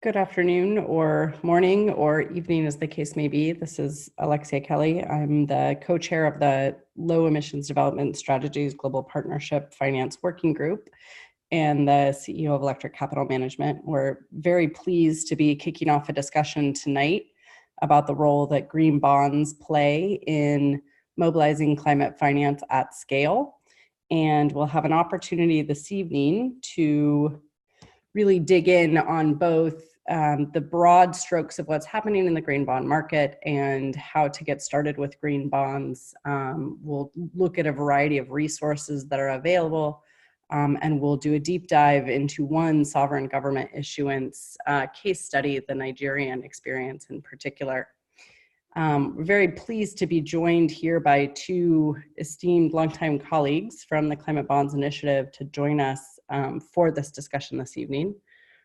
Good afternoon or morning or evening as the case may be. This is Alexia Kelly. I'm the co-chair of the Low Emissions Development Strategies Global Partnership Finance Working Group and the CEO of Electric Capital Management. We're very pleased to be kicking off a discussion tonight about the role that green bonds play in mobilizing climate finance at scale. And we'll have an opportunity this evening to really dig in on both the broad strokes of what's happening in the green bond market and how to get started with green bonds. We'll look at a variety of resources that are available, and we'll do a deep dive into one sovereign government issuance case study, the Nigerian experience in particular. We're very pleased to be joined here by two esteemed longtime colleagues from the Climate Bonds Initiative to join us for this discussion this evening.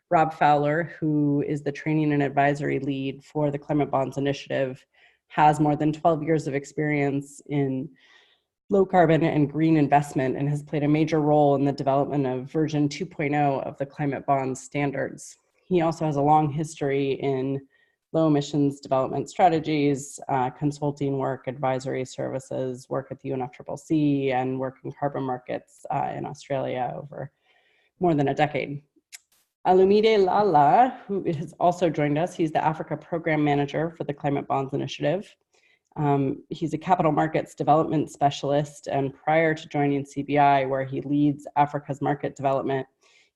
Rob Fowler, who is the training and advisory lead for the Climate Bonds Initiative, has more than 12 years of experience in low carbon and green investment and has played a major role in the development of version 2.0 of the climate bonds standards. He also has a long history in low emissions development strategies, consulting work, advisory services, work at the UNFCCC, and work in carbon markets in Australia over more than a decade. Allu Lala, who has also joined us, he's the Africa Program Manager for the Climate Bonds Initiative. He's a capital markets development specialist, and prior to joining CBI, where he leads Africa's market development,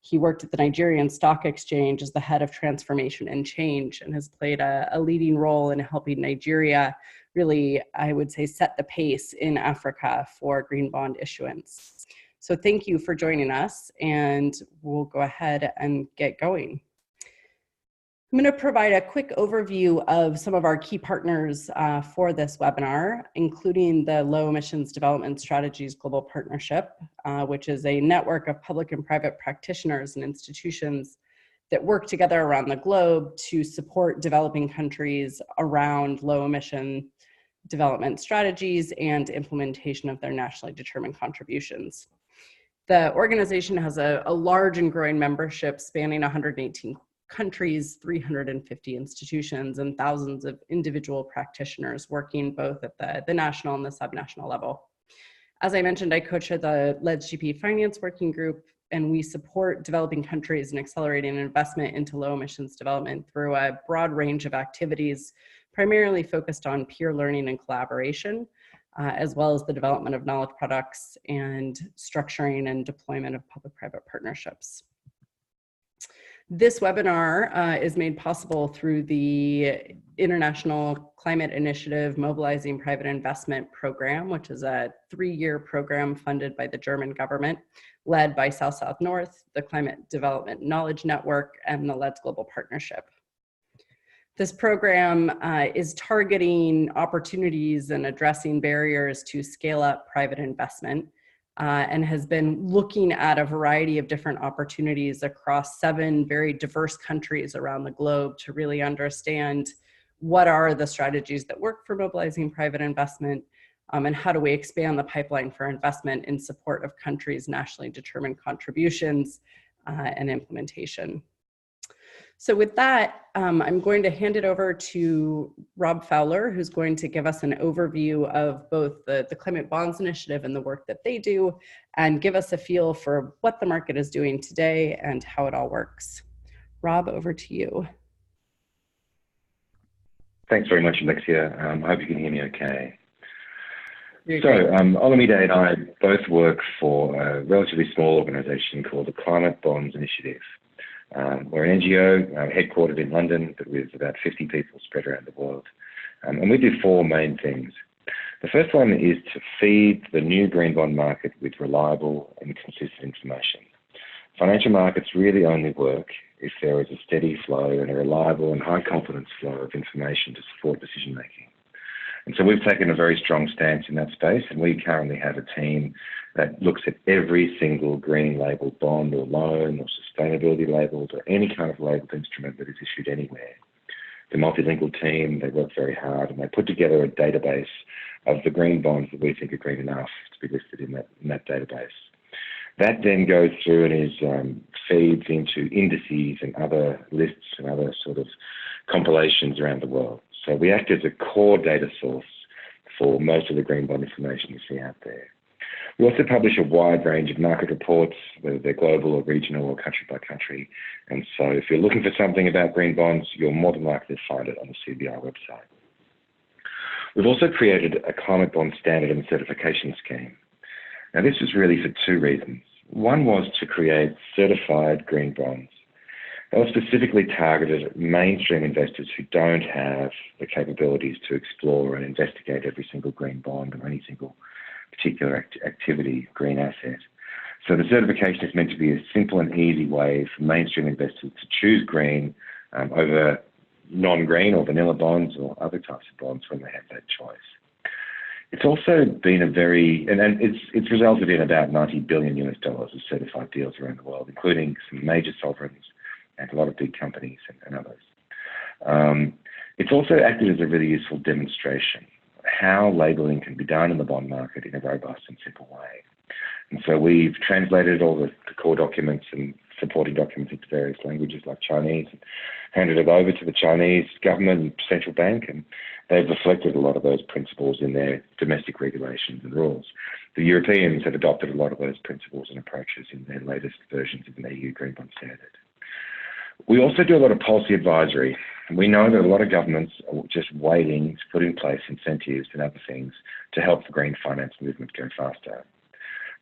he worked at the Nigerian Stock Exchange as the head of transformation and change and has played a leading role in helping Nigeria really, I would say, set the pace in Africa for green bond issuance. So thank you for joining us, and we'll go ahead and get going. I'm going to provide a quick overview of some of our key partners for this webinar, including the Low Emissions Development Strategies Global Partnership, which is a network of public and private practitioners and institutions that work together around the globe to support developing countries around low emission development strategies and implementation of their nationally determined contributions. The organization has a large and growing membership spanning 118 countries, 350 institutions, and thousands of individual practitioners working both at the national and the subnational level. As I mentioned, I co-chair the LEDS-GP Finance Working Group, and we support developing countries in accelerating investment into low emissions development through a broad range of activities, primarily focused on peer learning and collaboration, as well as the development of knowledge products and structuring and deployment of public-private partnerships. This webinar is made possible through the International Climate Initiative Mobilizing Private Investment Program, which is a 3-year program funded by the German government, led by South-South North, the Climate Development Knowledge Network, and the LEDS Global Partnership. This program is targeting opportunities and addressing barriers to scale up private investment and has been looking at a variety of different opportunities across 7 very diverse countries around the globe to really understand what are the strategies that work for mobilizing private investment and how do we expand the pipeline for investment in support of countries' nationally determined contributions and implementation. So with that, I'm going to hand it over to Rob Fowler, who's going to give us an overview of both the Climate Bonds Initiative and the work that they do, and give us a feel for what the market is doing today and how it all works. Rob, over to you. Thanks very much, Alexia. I hope you can hear me okay. Olumide and I both work for a relatively small organization called the Climate Bonds Initiative. We're an NGO headquartered in London, but with about 50 people spread around the world. And we do 4 main things. The first one is to feed the new green bond market with reliable and consistent information. Financial markets really only work if there is a steady flow and a reliable and high confidence flow of information to support decision making. And so we've taken a very strong stance in that space, and we currently have a team that looks at every single green labelled bond or loan or sustainability labelled or any kind of labelled instrument that is issued anywhere. The multilingual team, they work very hard and they put together a database of the green bonds that we think are green enough to be listed in that database. That then goes through and feeds into indices and other lists and other regulations around the world. So we act as a core data source for most of the green bond information you see out there. We also publish a wide range of market reports, whether they're global or regional or country by country. And so if you're looking for something about green bonds, you're more than likely to find it on the CBI website. We've also created a climate bond standard and certification scheme. Now, this was really for two reasons. One was to create certified green bonds. They were specifically targeted at mainstream investors who don't have the capabilities to explore and investigate every single green bond or any single particular activity, green asset. So the certification is meant to be a simple and easy way for mainstream investors to choose green over non-green or vanilla bonds or other types of bonds when they have that choice. It's also been a very, and it's resulted in about $90 billion of certified deals around the world, including some major sovereigns and a lot of big companies and others. It's also acted as a really useful demonstration of how labelling can be done in the bond market in a robust and simple way. And so we've translated all the core documents and supporting documents into various languages like Chinese and handed it over to the Chinese government and central bank, and they've reflected a lot of those principles in their domestic regulations and rules. The Europeans have adopted a lot of those principles and approaches in their latest versions of the EU Green Bond Standard. We also do a lot of policy advisory. We know that a lot of governments are just waiting to put in place incentives and other things to help the green finance movement go faster.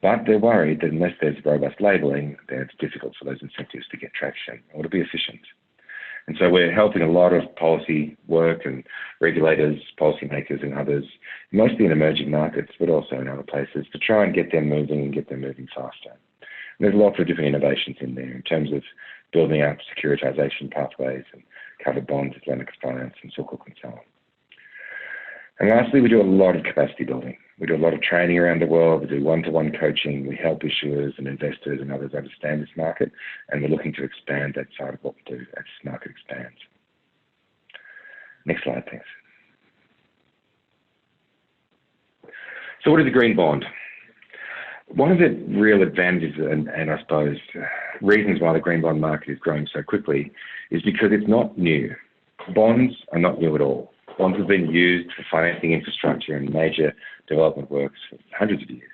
But they're worried that unless there's robust labelling, then it's difficult for those incentives to get traction or to be efficient. And so we're helping a lot of policy work and regulators, policymakers and others, mostly in emerging markets, but also in other places, to try and get them moving and get them moving faster. And there's lots of different innovations in there in terms of building up securitization pathways and covered bonds, Islamic finance and sukuk and so on. And lastly, we do a lot of capacity building. We do a lot of training around the world. We do one-to-one coaching. We help issuers and investors and others understand this market, and we're looking to expand that side of what we do as this market expands. Next slide, thanks. So what is a green bond? One of the real advantages and I suppose reasons why the green bond market is growing so quickly is because it's not new. Bonds are not new at all. Bonds have been used for financing infrastructure and major development works for hundreds of years.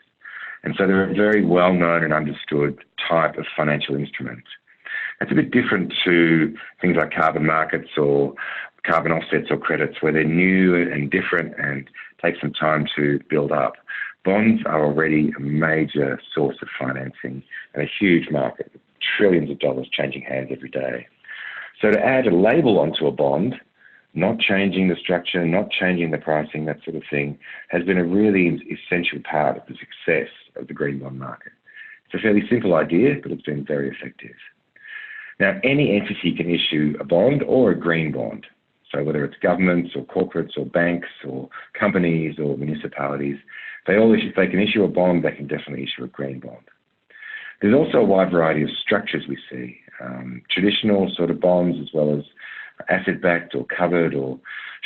And so they're a very well-known and understood type of financial instrument. That's a bit different to things like carbon markets or carbon offsets or credits where they're new and different and take some time to build up. Bonds are already a major source of financing and a huge market, with trillions of dollars changing hands every day. So to add a label onto a bond, not changing the structure, not changing the pricing, that sort of thing, has been a really essential part of the success of the green bond market. It's a fairly simple idea, but it's been very effective. Now, any entity can issue a bond or a green bond. So whether it's governments or corporates or banks or companies or municipalities, they can issue a bond, they can definitely issue a green bond. There's also a wide variety of structures we see, traditional sort of bonds as well as asset-backed or covered or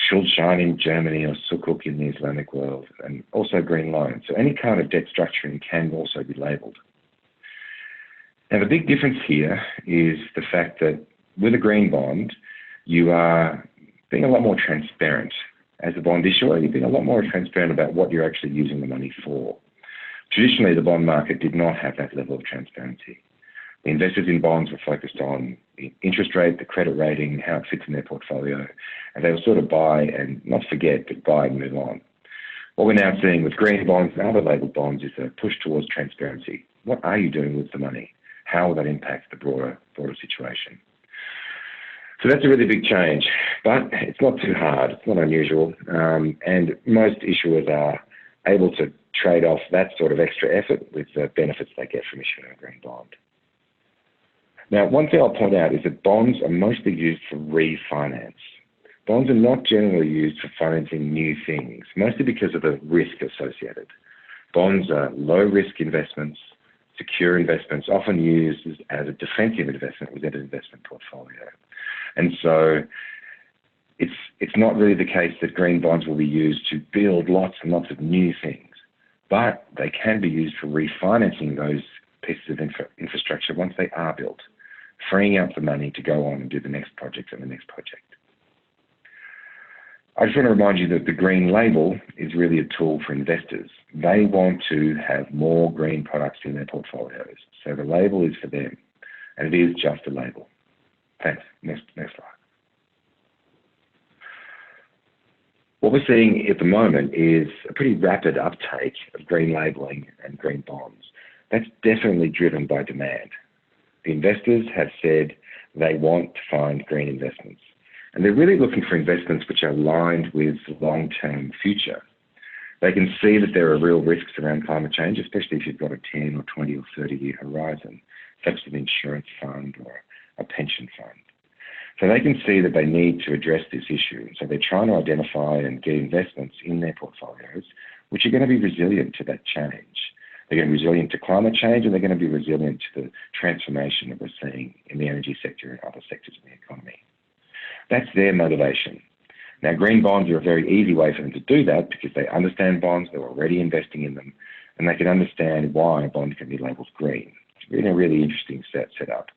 Schuldschein in Germany or sukuk in the Islamic world, and also green loans. So any kind of debt structuring can also be labelled. Now the big difference here is the fact that with a green bond, you are being a lot more transparent. As a bond issuer, you're being a lot more transparent about what you're actually using the money for. Traditionally, the bond market did not have that level of transparency. The investors in bonds were focused on the interest rate, the credit rating, how it fits in their portfolio, and they will sort of buy and not forget, but buy and move on. What we're now seeing with green bonds and other labelled bonds is a push towards transparency. What are you doing with the money? How will that impact the broader situation? So that's a really big change, but it's not too hard, it's not unusual, and most issuers are able to trade off that sort of extra effort with the benefits they get from issuing a green bond. Now, one thing I'll point out is that bonds are mostly used for refinance. Bonds are not generally used for financing new things, mostly because of the risk associated. Bonds are low-risk investments, secure investments, often used as a defensive investment within an investment portfolio. And so it's not really the case that green bonds will be used to build lots and lots of new things, but they can be used for refinancing those pieces of infrastructure once they are built, freeing up the money to go on and do the next project and the next project. I just want to remind you that the green label is really a tool for investors. They want to have more green products in their portfolios. So the label is for them, and it is just a label. Thanks. Next slide. What we're seeing at the moment is a pretty rapid uptake of green labelling and green bonds. That's definitely driven by demand. The investors have said they want to find green investments. And they're really looking for investments which are aligned with the long-term future. They can see that there are real risks around climate change, especially if you've got a 10 or 20 or 30-year horizon, such as an insurance fund or a pension fund. So they can see that they need to address this issue. So they're trying to identify and get investments in their portfolios which are going to be resilient to that change. They're going to be resilient to climate change, and they're going to be resilient to the transformation that we're seeing in the energy sector and other sectors of the economy. That's their motivation. Now, green bonds are a very easy way for them to do that because they understand bonds, they're already investing in them, and they can understand why a bond can be labelled green. It's really a really interesting setup.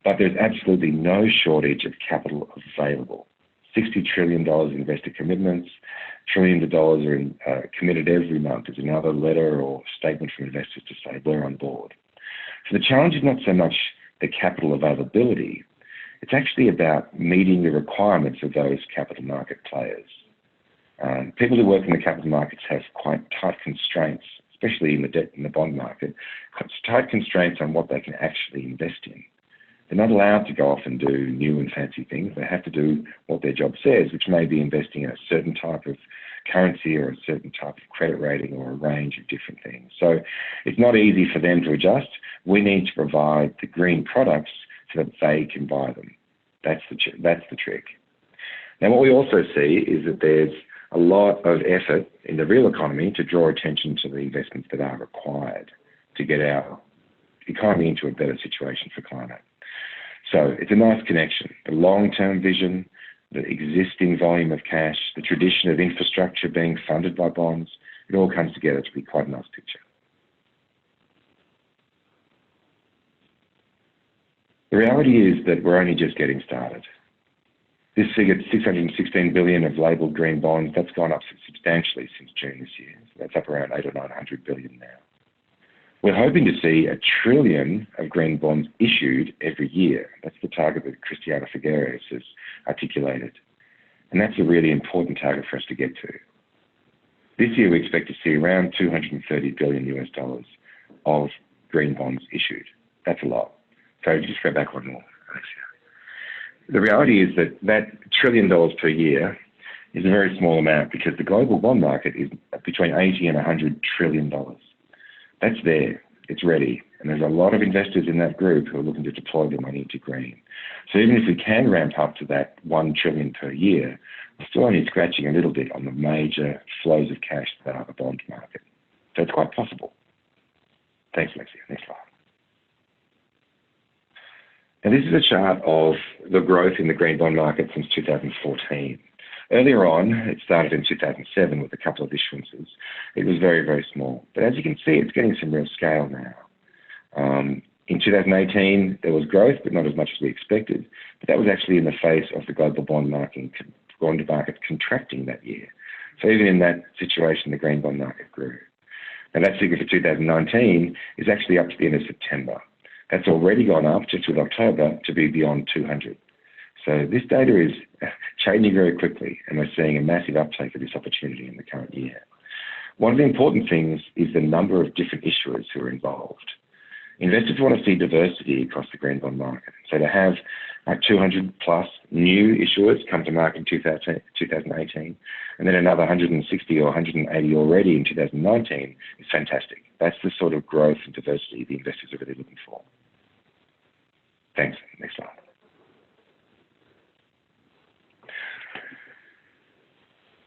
But there's absolutely no shortage of capital available. $60 trillion in investor commitments, trillions of dollars are committed every month. There's another letter or statement from investors to say we're on board. So the challenge is not so much the capital availability, it's actually about meeting the requirements of those capital market players. People who work in the capital markets have quite tight constraints, especially in the debt and the bond market, tight constraints on what they can actually invest in. They're not allowed to go off and do new and fancy things. They have to do what their job says, which may be investing in a certain type of currency or a certain type of credit rating or a range of different things. So it's not easy for them to adjust. We need to provide the green products so that they can buy them. That's the trick. Now, what we also see is that there's a lot of effort in the real economy to draw attention to the investments that are required to get our economy into a better situation for climate. So it's a nice connection. The long-term vision, the existing volume of cash, the tradition of infrastructure being funded by bonds, it all comes together to be quite a nice picture. The reality is that we're only just getting started. This figure, $616 billion of labelled green bonds, that's gone up substantially since June this year. So that's up around $800 or $900 billion now. We're hoping to see $1 trillion of green bonds issued every year. That's the target that Christiana Figueres has articulated. And that's a really important target for us to get to. This year, we expect to see around $230 billion US of green bonds issued. That's a lot. So just go back one more, Alexia. The reality is that $1 trillion per year is a very small amount because the global bond market is between $80 and $100 trillion. That's there, it's ready, and there's a lot of investors in that group who are looking to deploy their money into green. So even if we can ramp up to that $1 trillion per year, we're still only scratching a little bit on the major flows of cash that are the bond market. So it's quite possible. Thanks, Alexia. Next slide. Now, this is a chart of the growth in the green bond market since 2014. Earlier on, it started in 2007 with a couple of issuances. It was very, very small. But as you can see, it's getting some real scale now. In 2018, there was growth, but not as much as we expected. But that was actually in the face of the global bond market contracting that year. So even in that situation, the green bond market grew. And that figure for 2019 is actually up to the end of September. That's already gone up just with October to be beyond 200. So this data is changing very quickly, and we're seeing a massive uptake of this opportunity in the current year. One of the important things is the number of different issuers who are involved. Investors want to see diversity across the green bond market. So to have 200 plus new issuers come to market in 2018, and then another 160 or 180 already in 2019 is fantastic. That's the sort of growth and diversity the investors are really looking for. Thanks. Next slide.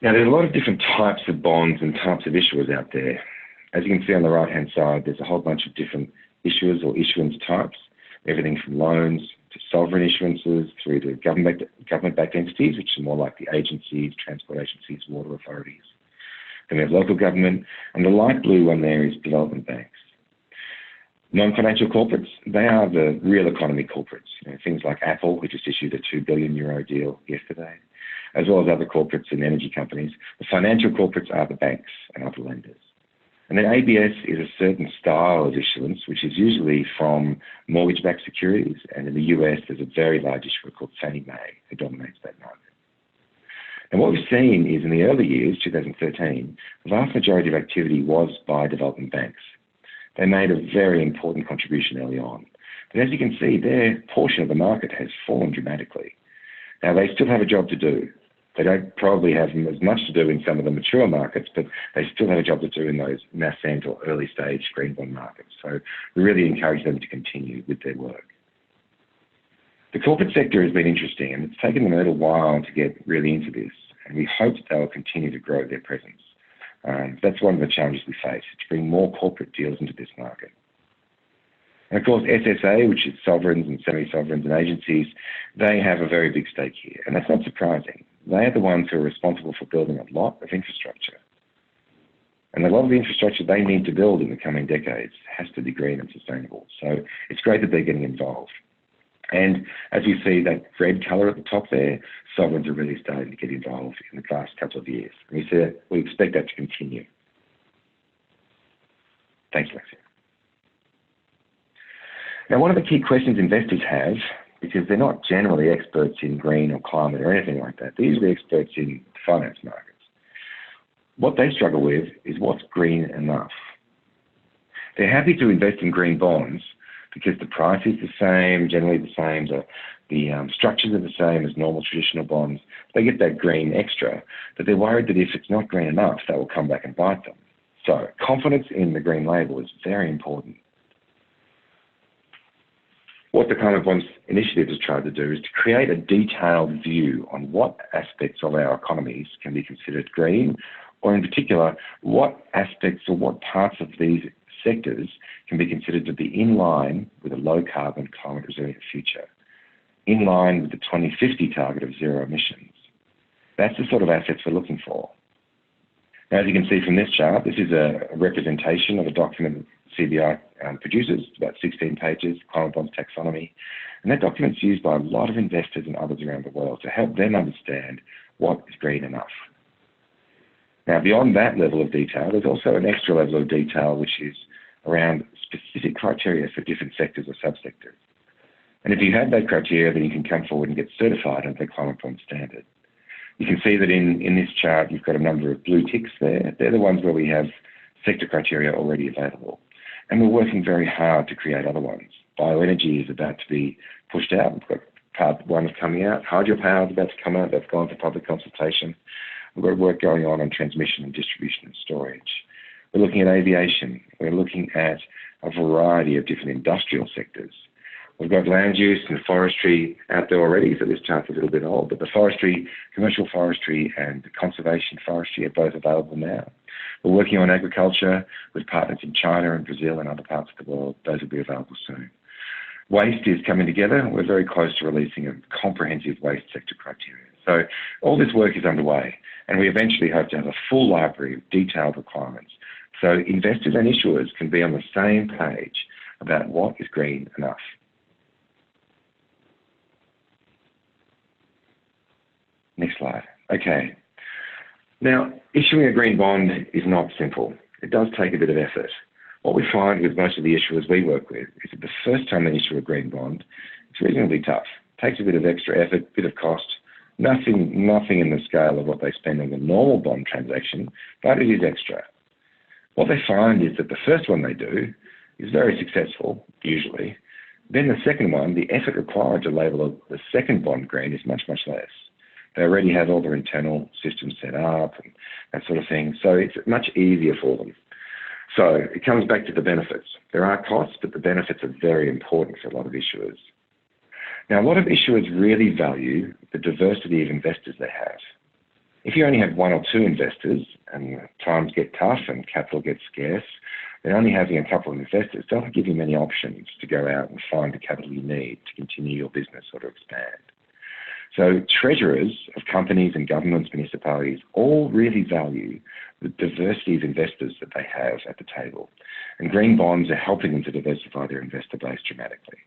Now, there's a lot of different types of bonds and types of issuers out there. As you can see on the right-hand side, there's a whole bunch of different issuers or issuance types, everything from loans to sovereign issuances through to government-backed entities, which are more like the agencies, transport agencies, water authorities. Then we have local government, and the light blue one there is development banks. Non-financial corporates, they are the real economy corporates. Things like Apple, who just issued a €2 billion deal yesterday. as well as other corporates and energy companies. The financial corporates are the banks and other lenders. And then ABS is a certain style of issuance, which is usually from mortgage-backed securities. And in the US, there's a very large issuer called Fannie Mae who dominates that market. And what we've seen is in the early years, 2013, the vast majority of activity was by development banks. They made a very important contribution early on. But as you can see, their portion of the market has fallen dramatically. Now, they still have a job to do. They don't probably have as much to do in some of the mature markets, but they still have a job to do in those nascent or early stage green bond markets. So we really encourage them to continue with their work. The corporate sector has been interesting, and it's taken them a little while to get really into this, and we hope that they'll continue to grow their presence. That's one of the challenges we face, to bring more corporate deals into this market. And of course, SSA, which is sovereigns and semi-sovereigns and agencies, they have a very big stake here, and that's not surprising. They are the ones who are responsible for building a lot of infrastructure. And a lot of the infrastructure they need to build in the coming decades has to be green and sustainable. So it's great that they're getting involved. And as you see that red colour at the top there, sovereigns are really starting to get involved in the last couple of years. And we expect that to continue. Thanks, Alexia. Now, one of the key questions investors have, because they're not generally experts in green or climate or anything like that, they're usually experts in finance markets. What they struggle with is what's green enough. They're happy to invest in green bonds because the price is the same, generally the same, the structures are the same as normal traditional bonds. They get that green extra, but they're worried that if it's not green enough, that will come back and bite them. So confidence in the green label is very important. What the Climate Bonds Initiative has tried to do is to create a detailed view on what aspects of our economies can be considered green, or in particular, what aspects or what parts of these sectors can be considered to be in line with a low-carbon, climate-resilient future, in line with the 2050 target of zero emissions. That's the sort of assets we're looking for. Now, as you can see from this chart, this is a representation of a document that CBI produces. It's about 16 pages, Climate Bonds Taxonomy. And that document's used by a lot of investors and others around the world to help them understand what is green enough. Now, beyond that level of detail, there's also an extra level of detail which is around specific criteria for different sectors or subsectors. And if you have that criteria, then you can come forward and get certified under the Climate Bond Standard. You can see that in this chart, you've got a number of blue ticks there. They're the ones where we have sector criteria already available. And we're working very hard to create other ones. Bioenergy is about to be pushed out. We've got part one is coming out. Hydropower is about to come out. That's gone for public consultation. We've got work going on transmission and distribution and storage. We're looking at aviation. We're looking at a variety of different industrial sectors. We've got land use and forestry out there already, so this chart's a little bit old, but the forestry, commercial forestry and conservation forestry are both available now. We're working on agriculture with partners in China and Brazil and other parts of the world. Those will be available soon. Waste is coming together. We're very close to releasing a comprehensive waste sector criteria. So all this work is underway, and we eventually hope to have a full library of detailed requirements so investors and issuers can be on the same page about what is green enough. Next slide. Okay. Now, issuing a green bond is not simple. It does take a bit of effort. What we find with most of the issuers we work with is that the first time they issue a green bond, it's reasonably tough. It takes a bit of extra effort, a bit of cost, nothing in the scale of what they spend on the normal bond transaction, but it is extra. What they find is that the first one they do is very successful, usually. Then the second one, the effort required to label the second bond green is much, much less. They already have all their internal systems set up and that sort of thing, so it's much easier for them. So it comes back to the benefits. There are costs, but the benefits are very important for a lot of issuers. Now, a lot of issuers really value the diversity of investors they have. If you only have one or two investors and times get tough and capital gets scarce, then only having a couple of investors doesn't give you many options to go out and find the capital you need to continue your business or to expand. So treasurers of companies and governments, municipalities, all really value the diversity of investors that they have at the table. And green bonds are helping them to diversify their investor base dramatically.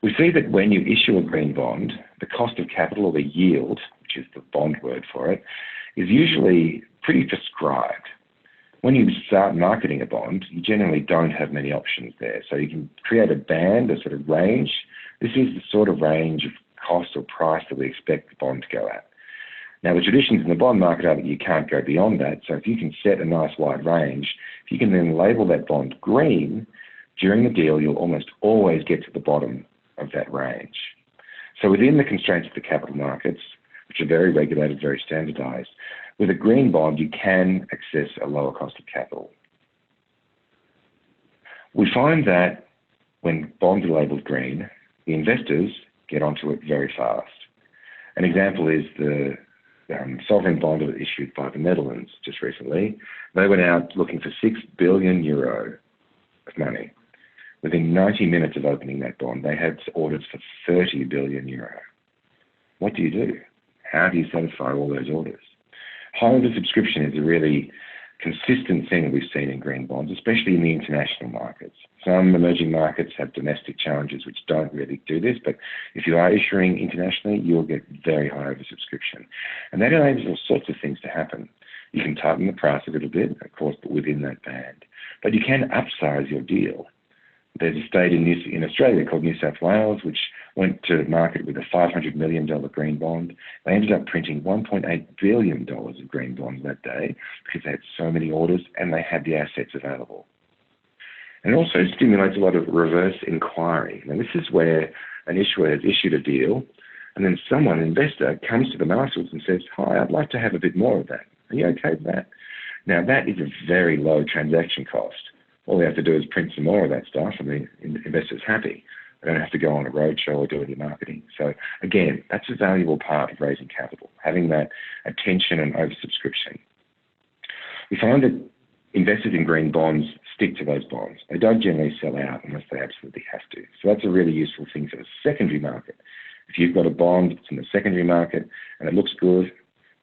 We see that when you issue a green bond, the cost of capital, or the yield, which is the bond word for it, is usually pretty prescribed. When you start marketing a bond, you generally don't have many options there. So you can create a band, a sort of range. This is the sort of range of cost or price that we expect the bond to go at. Now, the traditions in the bond market are that you can't go beyond that. So if you can set a nice wide range, if you can then label that bond green, during the deal, you'll almost always get to the bottom of that range. So within the constraints of the capital markets, which are very regulated, very standardized, with a green bond, you can access a lower cost of capital. We find that when bonds are labelled green, the investors get onto it very fast. An example is the sovereign bond that was issued by the Netherlands just recently. They went out looking for €6 billion of money. Within 90 minutes of opening that bond, they had orders for €30 billion. What do you do? How do you satisfy all those orders? High oversubscription is a really consistent thing that we've seen in green bonds, especially in the international markets. Some emerging markets have domestic challenges which don't really do this, but if you are issuing internationally, you'll get very high oversubscription. And that enables all sorts of things to happen. You can tighten the price a little bit, of course, but within that band. But you can upsize your deal. There's a state in Australia called New South Wales, which went to market with a $500 million green bond. They ended up printing $1.8 billion of green bonds that day because they had so many orders and they had the assets available. And it also stimulates a lot of reverse inquiry. Now, this is where an issuer has issued a deal and then someone, an investor, comes to them afterwards and says, "Hi, I'd like to have a bit more of that. Are you okay with that?" Now, that is a very low transaction cost. All we have to do is print some more of that stuff and the investor's happy. They don't have to go on a roadshow or do any marketing. So again, that's a valuable part of raising capital, having that attention and oversubscription. We find that investors in green bonds stick to those bonds. They don't generally sell out unless they absolutely have to. So that's a really useful thing for the secondary market. If you've got a bond that's in the secondary market and it looks good,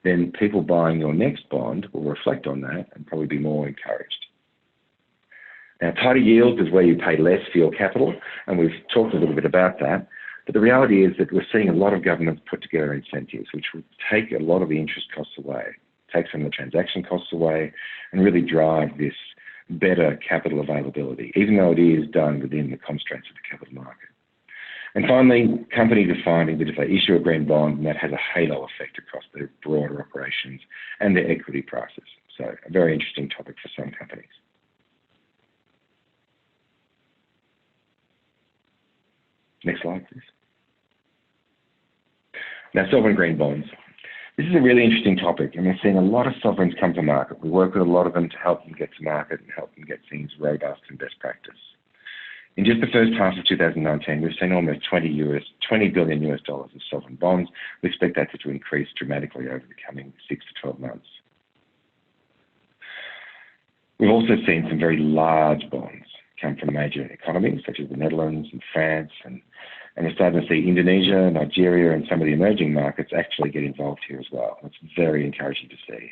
then people buying your next bond will reflect on that and probably be more encouraged. Now, tighter yields is where you pay less for your capital, and we've talked a little bit about that. But the reality is that we're seeing a lot of governments put together incentives, which will take a lot of the interest costs away, take some of the transaction costs away, and really drive this better capital availability, even though it is done within the constraints of the capital market. And finally, companies are finding that if they issue a green bond, that has a halo effect across their broader operations and their equity prices. So a very interesting topic for some companies. Next slide, please. Now, sovereign green bonds. This is a really interesting topic, and we're seeing a lot of sovereigns come to market. We work with a lot of them to help them get to market and help them get things robust and best practice. In just the first half of 2019, we've seen almost $20 billion of sovereign bonds. We expect that to increase dramatically over the coming 6 to 12 months. We've also seen some very large bonds come from major economies such as the Netherlands and France, and we're starting to see Indonesia, Nigeria, and some of the emerging markets actually get involved here as well. It's very encouraging to see.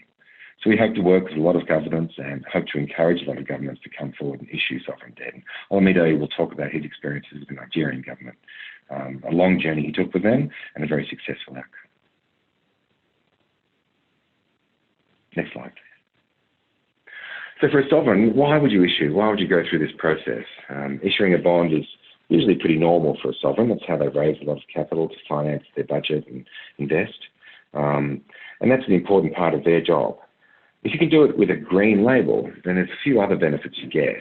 So we hope to work with a lot of governments and hope to encourage a lot of governments to come forward and issue sovereign debt. And Allu Media will talk about his experiences with the Nigerian government, a long journey he took with them and a very successful outcome. Next slide, please. So for a sovereign, why would you issue? Why would you go through this process? Issuing a bond is usually pretty normal for a sovereign. That's how they raise a lot of capital to finance their budget and invest. And that's an important part of their job. If you can do it with a green label, then there's a few other benefits you get.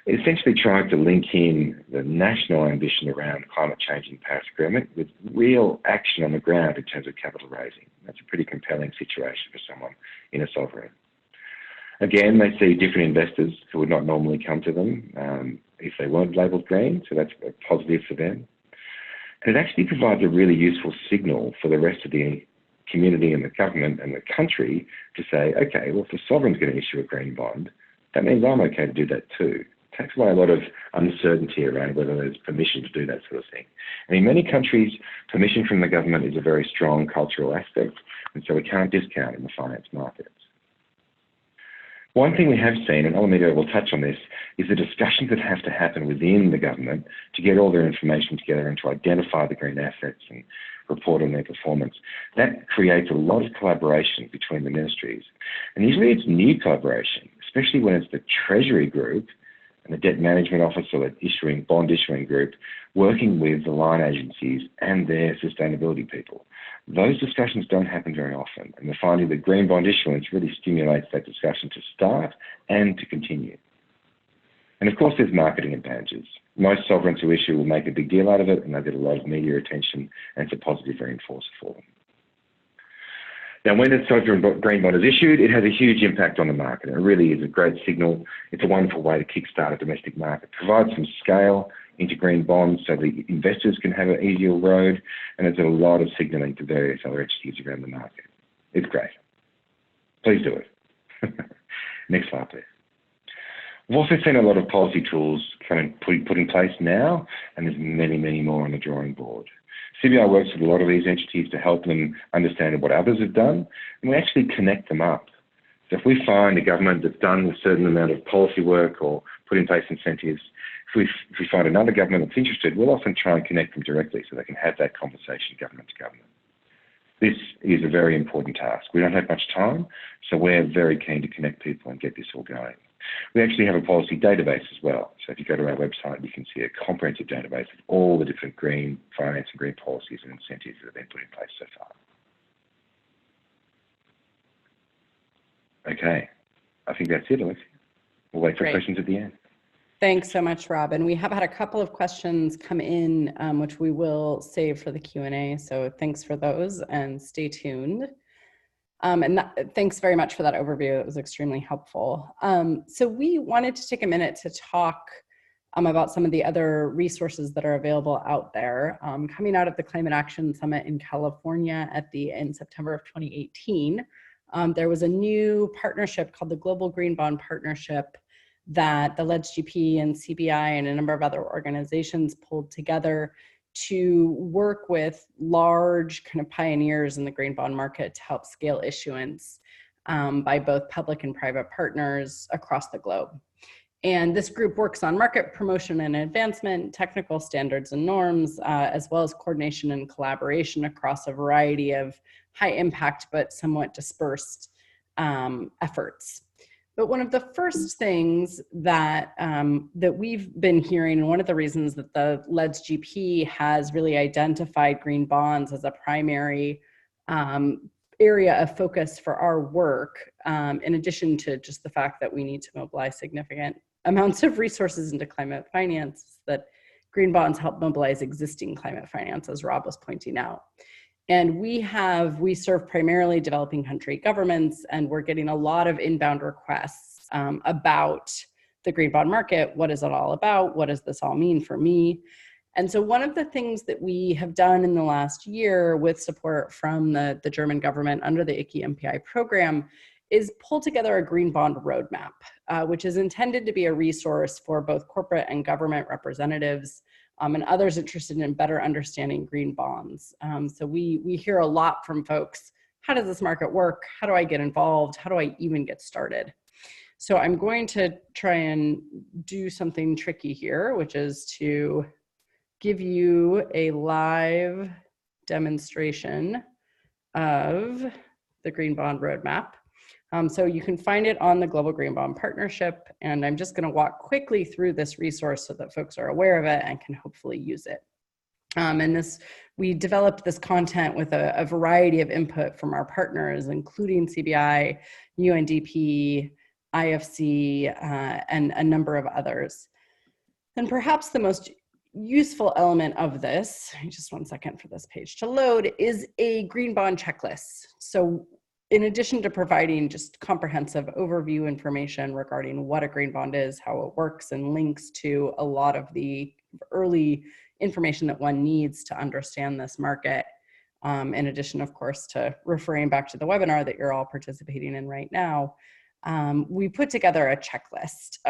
It essentially tries to link in the national ambition around climate change and Paris Agreement with real action on the ground in terms of capital raising. That's a pretty compelling situation for someone in a sovereign. Again, they see different investors who would not normally come to them if they weren't labelled green, so that's a positive for them. And it actually provides a really useful signal for the rest of the community and the government and the country to say, okay, well, if the sovereign's going to issue a green bond, that means I'm okay to do that too. It takes away a lot of uncertainty around whether there's permission to do that sort of thing. And in many countries, permission from the government is a very strong cultural aspect, and so we can't discount in the finance markets. One thing we have seen, and Allu Media will touch on this, is the discussions that have to happen within the government to get all their information together and to identify the green assets and report on their performance. That creates a lot of collaboration between the ministries. And usually it's new collaboration, especially when it's the Treasury group and the Debt Management Office or the bond issuing group working with the line agencies and their sustainability people. Those discussions don't happen very often, and we're finding that green bond issuance really stimulates that discussion to start and to continue. And of course, there's marketing advantages. Most sovereigns who issue will make a big deal out of it, and they get a lot of media attention, and it's a positive reinforcer for them. Now, when a sovereign green bond is issued, it has a huge impact on the market. It really is a great signal. It's a wonderful way to kickstart a domestic market, provide some scale into green bonds so the investors can have an easier road, and there's a lot of signalling to various other entities around the market. It's great. Please do it. Next slide, please. We've also seen a lot of policy tools kind of put in place now, and there's many, many more on the drawing board. CBI works with a lot of these entities to help them understand what others have done, and we actually connect them up. So if we find a government that's done a certain amount of policy work or put in place incentives, if we find another government that's interested, we'll often try and connect them directly so they can have that conversation government to government. This is a very important task. We don't have much time, so we're very keen to connect people and get this all going. We actually have a policy database as well. So if you go to our website, you can see a comprehensive database of all the different green finance and green policies and incentives that have been put in place so far. Okay, I think that's it, Alexia. We'll wait for questions at the end. Thanks so much, Rob. And we have had a couple of questions come in, which we will save for the Q&A. So thanks for those and stay tuned. Thanks very much for that overview. It was extremely helpful. So we wanted to take a minute to talk about some of the other resources that are available out there. Coming out of the Climate Action Summit in California in September of 2018, there was a new partnership called the Global Green Bond Partnership that the LEDS-GP and CBI and a number of other organizations pulled together to work with large kind of pioneers in the green bond market to help scale issuance by both public and private partners across the globe. And this group works on market promotion and advancement, technical standards and norms, as well as coordination and collaboration across a variety of high impact but somewhat dispersed efforts. But one of the first things that that we've been hearing, and one of the reasons that the LEDS-GP has really identified green bonds as a primary area of focus for our work, in addition to just the fact that we need to mobilize significant amounts of resources into climate finance, that green bonds help mobilize existing climate finance, as Rob was pointing out. And we serve primarily developing country governments, and we're getting a lot of inbound requests about the green bond market. What is it all about? What does this all mean for me? And so one of the things that we have done in the last year with support from the German government under the ICI MPI program is pull together a green bond roadmap, which is intended to be a resource for both corporate and government representatives and others interested in better understanding green bonds. So we hear a lot from folks. How does this market work? How do I get involved? How do I even get started? So I'm going to try and do something tricky here, which is to give you a live demonstration of the Green Bond Roadmap. So you can find it on the Global Green Bond Partnership, and I'm just going to walk quickly through this resource so that folks are aware of it and can hopefully use it. We developed this content with a variety of input from our partners, including CBI, UNDP, IFC, and a number of others. And perhaps the most useful element of this, just one second for this page to load, is a green bond checklist. So in addition to providing just comprehensive overview information regarding what a green bond is, how it works, and links to a lot of the early information that one needs to understand this market, in addition, of course, to referring back to the webinar that you're all participating in right now, we put together a checklist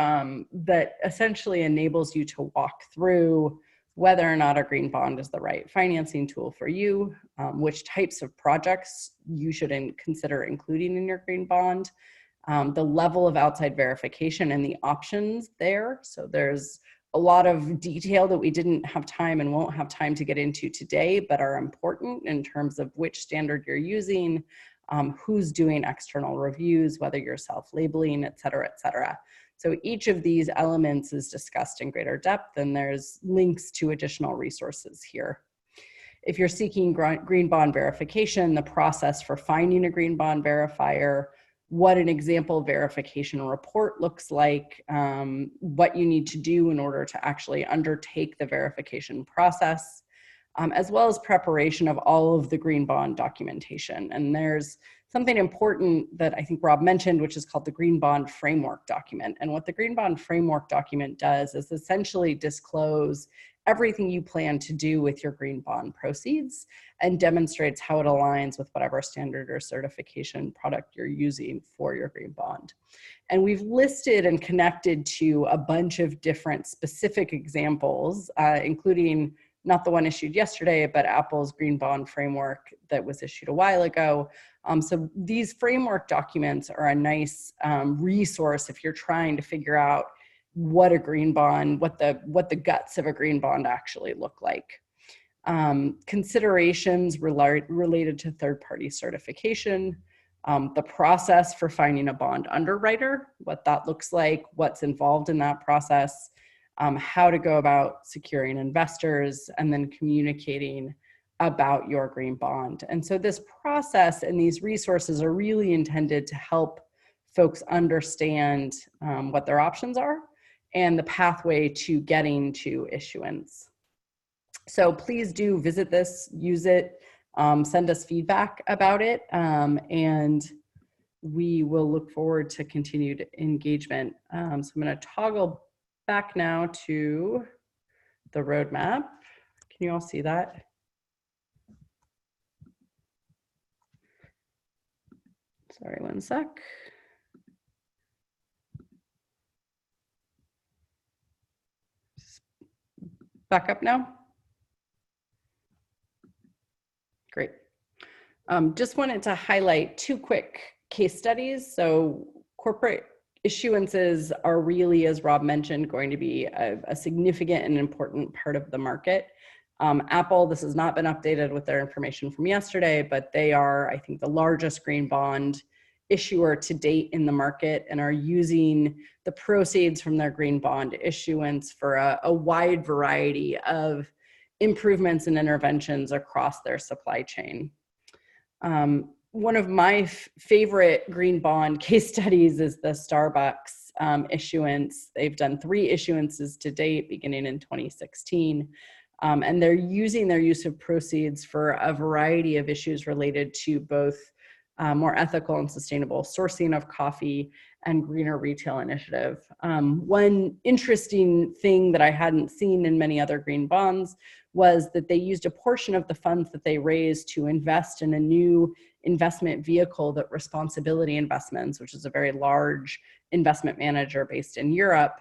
that essentially enables you to walk through whether or not a green bond is the right financing tool for you, which types of projects you should consider including in your green bond, the level of outside verification and the options there. So there's a lot of detail that we didn't have time and won't have time to get into today, but are important in terms of which standard you're using, who's doing external reviews, whether you're self-labeling, et cetera, et cetera. So each of these elements is discussed in greater depth, and there's links to additional resources here. If you're seeking green bond verification, the process for finding a green bond verifier, what an example verification report looks like, what you need to do in order to actually undertake the verification process, as well as preparation of all of the green bond documentation. And there's something important that I think Rob mentioned, which is called the Green Bond Framework document. And what the Green Bond Framework document does is essentially disclose everything you plan to do with your green bond proceeds and demonstrates how it aligns with whatever standard or certification product you're using for your green bond. And we've listed and connected to a bunch of different specific examples, including not the one issued yesterday, but Apple's Green Bond Framework that was issued a while ago. So these framework documents are a nice resource if you're trying to figure out what a green bond, what the guts of a green bond actually look like. Considerations related to third-party certification, the process for finding a bond underwriter, what that looks like, what's involved in that process, how to go about securing investors, and then communicating about your green bond. And so this process and these resources are really intended to help folks understand what their options are and the pathway to getting to issuance. So please do visit this, use it, send us feedback about it, and we will look forward to continued engagement. So I'm going to toggle back now to the roadmap. Can you all see that? Sorry, one sec. Back up now. Great. Just wanted to highlight two quick case studies. So corporate issuances are really, as Rob mentioned, going to be a significant and important part of the market. Apple, this has not been updated with their information from yesterday, but they are, I think, the largest green bond issuer to date in the market and are using the proceeds from their green bond issuance for a wide variety of improvements and interventions across their supply chain. One of my favorite green bond case studies is the Starbucks issuance. They've done 3 issuances to date, beginning in 2016. And they're using their use of proceeds for a variety of issues related to both more ethical and sustainable sourcing of coffee and greener retail initiative. One interesting thing that I hadn't seen in many other green bonds was that they used a portion of the funds that they raised to invest in a new investment vehicle that Responsibility Investments, which is a very large investment manager based in Europe,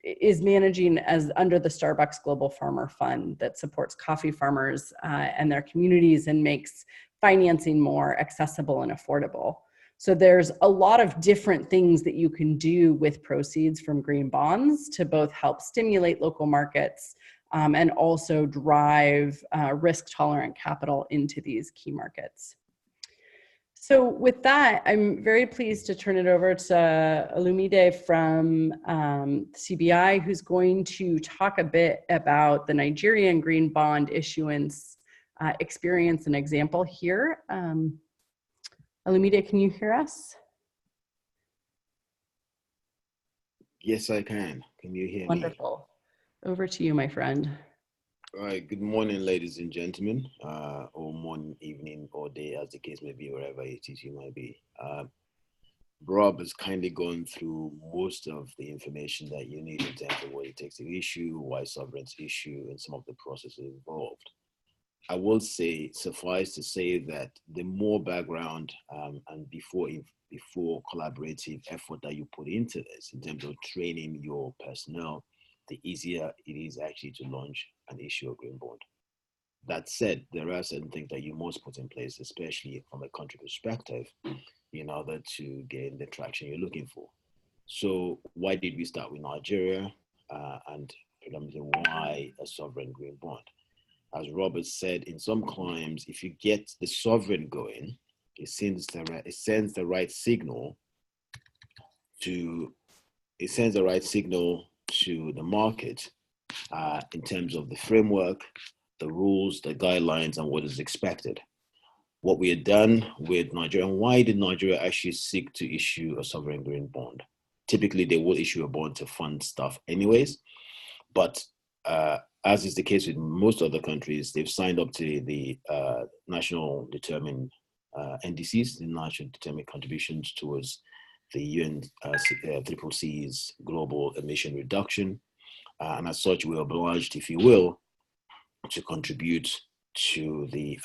is managing as under the Starbucks Global Farmer Fund that supports coffee farmers and their communities and makes financing more accessible and affordable. So there's a lot of different things that you can do with proceeds from green bonds to both help stimulate local markets and also drive risk-tolerant capital into these key markets. So with that, I'm very pleased to turn it over to Olumide from CBI, who's going to talk a bit about the Nigerian green bond issuance experience and example here. Allu Media, can you hear us? Yes, I can. Can you hear me? Wonderful. Over to you, my friend. All right. Good morning, ladies and gentlemen, or morning, evening, or day, as the case may be, wherever it is you might be. Rob has kindly gone through most of the information that you need in terms of what it takes to issue, why sovereigns issue, and some of the processes involved. I will say, suffice to say that the more background and before collaborative effort that you put into this in terms of training your personnel, the easier it is actually to launch and issue a green bond. That said, there are certain things that you must put in place, especially from a country perspective, in order to gain the traction you're looking for. So why did we start with Nigeria, and predominantly why a sovereign green bond? As Robert said, in some climes, if you get the sovereign going, it sends the right signal to the market in terms of the framework, the rules, the guidelines, and what is expected. What we had done with Nigeria, and why did Nigeria actually seek to issue a sovereign green bond? Typically, they will issue a bond to fund stuff anyways, but as is the case with most other countries, they've signed up to the national determined NDCs, the national determined contributions towards the UN CCC's global emission reduction. And as such, we're obliged, if you will, to contribute to the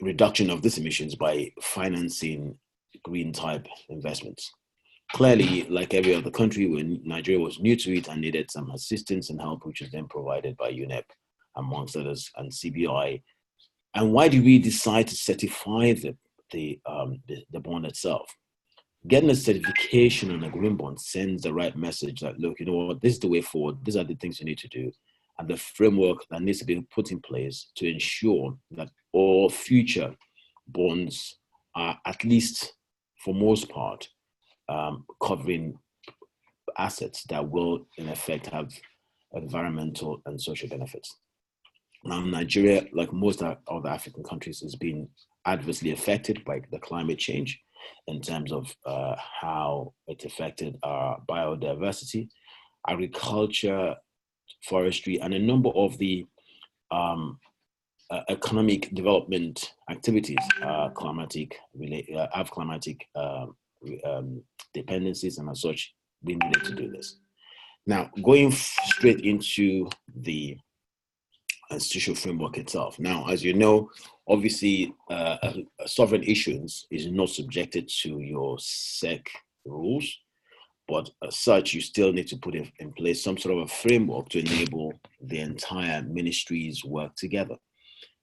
reduction of these emissions by financing green type investments. Clearly, like every other country, when Nigeria was new to it and needed some assistance and help, which was then provided by UNEP, amongst others, and CBI. And why did we decide to certify the bond itself? Getting a certification on a green bond sends the right message that, look, you know what, this is the way forward. These are the things you need to do. And the framework that needs to be put in place to ensure that all future bonds are, at least for most part, covering assets that will, in effect, have environmental and social benefits. Now, Nigeria, like most other African countries, has been adversely affected by the climate change in terms of how it affected our biodiversity, agriculture, forestry, and a number of the economic development activities have climatic dependencies, and as such, we needed to do this. Now, going straight into the institutional framework itself. Now, as you know, obviously, a sovereign issuance is not subjected to your SEC rules, but as such, you still need to put in place some sort of a framework to enable the entire ministry's work together.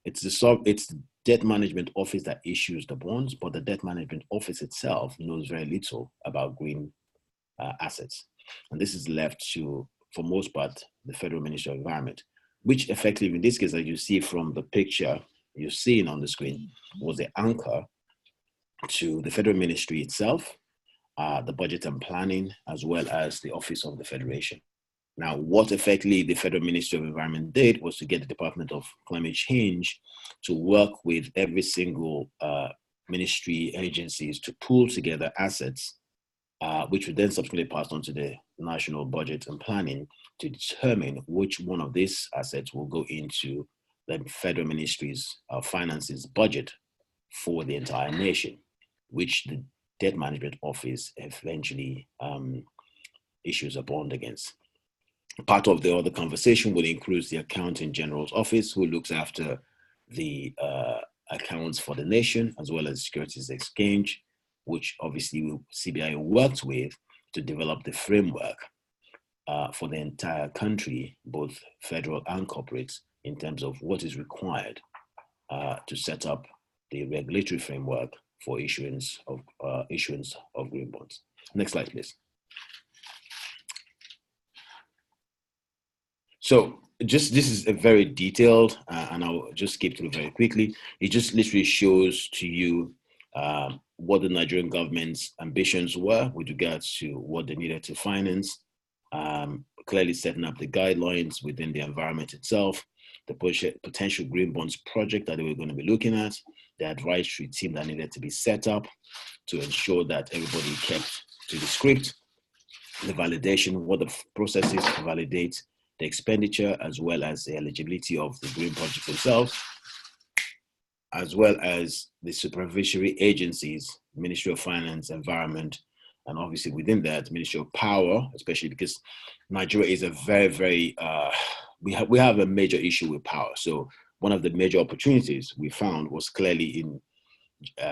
It's the debt management office that issues the bonds, but the debt management office itself knows very little about green assets. And this is left to, for most part, the Federal Ministry of Environment, which effectively, in this case, as you see from the picture you're seeing on the screen, was the anchor to the Federal Ministry itself, the Budget and Planning, as well as the Office of the Federation. Now, what effectively the Federal Ministry of Environment did was to get the Department of Climate Change to work with every single ministry agencies to pull together assets, which would then subsequently pass on to the National Budget and Planning to determine which one of these assets will go into the Federal Ministry's finances budget for the entire nation, which the Debt Management Office eventually issues a bond against. Part of the other conversation will include the Accountant General's Office, who looks after the accounts for the nation, as well as Securities Exchange, which obviously CBI worked with to develop the framework for the entire country, both federal and corporate, in terms of what is required to set up the regulatory framework for issuance of green bonds. Next slide, please. So this is a very detailed, and I'll just skip through very quickly. It just literally shows to you what the Nigerian government's ambitions were with regards to what they needed to finance, clearly setting up the guidelines within the environment itself, the potential green bonds project that they were going to be looking at, the advisory team that needed to be set up to ensure that everybody kept to the script, the validation, what the process is to validate the expenditure, as well as the eligibility of the green project themselves, as well as the supervisory agencies, Ministry of Finance, Environment, and obviously within that, Ministry of Power, especially because Nigeria is a very, very, we have a major issue with power. So one of the major opportunities we found was clearly in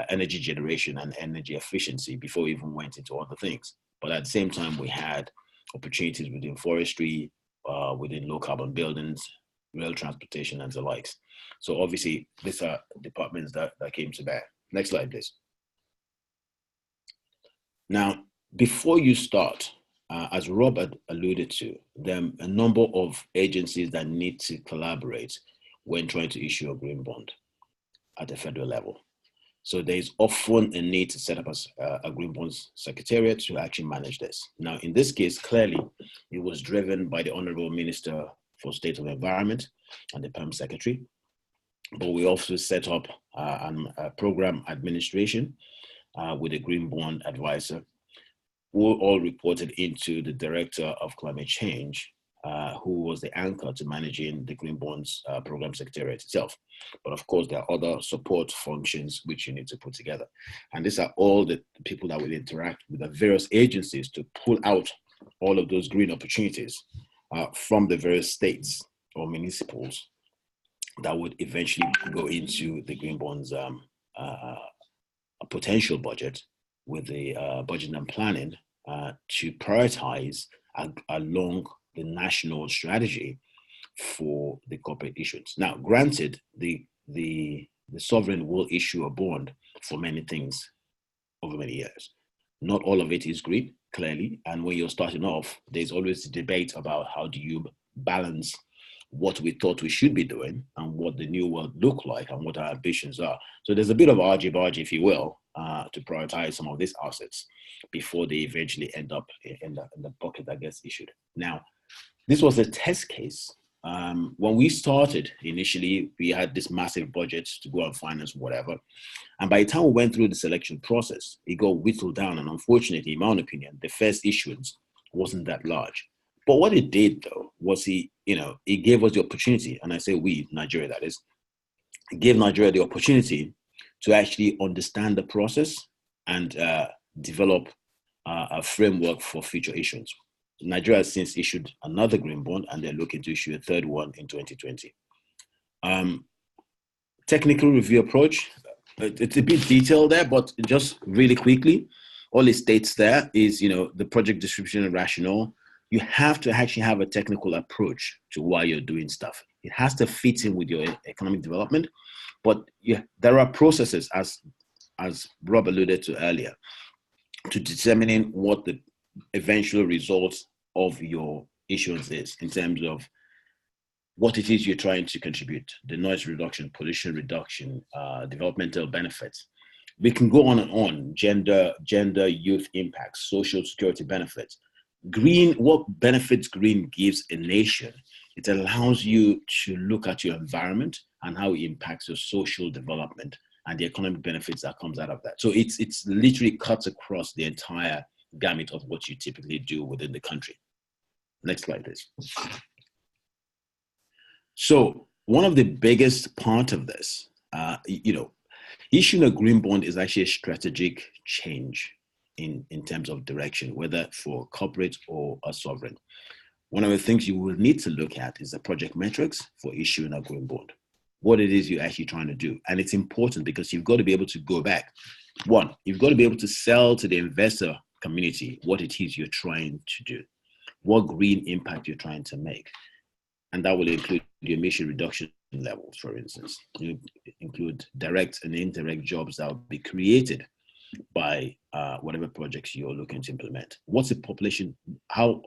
energy generation and energy efficiency before we even went into other things. But at the same time, we had opportunities within forestry, within low carbon buildings, rail transportation, and the likes. So obviously, these are departments that came to bear. Next slide, please. Now, before you start, as Rob had alluded to, there are a number of agencies that need to collaborate when trying to issue a green bond at the federal level. So there's often a need to set up a green bonds secretariat to actually manage this. Now, in this case, clearly, it was driven by the Honorable Minister for State of Environment and the PERM Secretary. But we also set up a program administration with a green bond advisor, who all reported into the Director of Climate Change, who was the anchor to managing the Green Bonds Program Secretariat itself. But of course, there are other support functions which you need to put together. And these are all the people that will interact with the various agencies to pull out all of those green opportunities from the various states or municipals that would eventually go into the Green Bonds a potential budget with the budget and planning to prioritize along the national strategy for the corporate issuance. Now, granted, the sovereign will issue a bond for many things over many years. Not all of it is green, clearly. And when you're starting off, there's always a debate about how do you balance what we thought we should be doing and what the new world look like and what our ambitions are. So there's a bit of argy-bargy, if you will, to prioritize some of these assets before they eventually end up in the bucket that gets issued. Now, this was a test case. When we started initially, we had this massive budget to go and finance whatever. And by the time we went through the selection process, it got whittled down. And unfortunately, in my own opinion, the first issuance wasn't that large. But what it did, though, was it gave us the opportunity, and I say we, Nigeria, that is, it gave Nigeria the opportunity to actually understand the process and develop a framework for future issuance. Nigeria has since issued another green bond, and they're looking to issue a third one in 2020. Technical review approach, it's a bit detailed there, but just really quickly, all it states there is, the project description and rationale. You have to actually have a technical approach to why you're doing stuff. It has to fit in with your economic development, but there are processes, as Rob alluded to earlier, to determining what the eventual results of your issuance is in terms of what it is you're trying to contribute, the noise reduction, pollution reduction, developmental benefits. We can go on and on, gender, youth impact, social security benefits. Green, what benefits green gives a nation, it allows you to look at your environment and how it impacts your social development and the economic benefits that comes out of that. So it's literally cuts across the entire gamut of what you typically do within the country. Next slide, please. So one of the biggest part of this, issuing a green bond is actually a strategic change in terms of direction, whether for corporate or a sovereign. One of the things you will need to look at is the project metrics for issuing a green bond, what it is you're actually trying to do. And it's important because you've got to be able to go back. One, you've got to be able to sell to the investor community what it is you're trying to do, what green impact you're trying to make. And that will include the emission reduction levels, for instance. You include direct and indirect jobs that will be created by whatever projects you're looking to implement. What's the population, how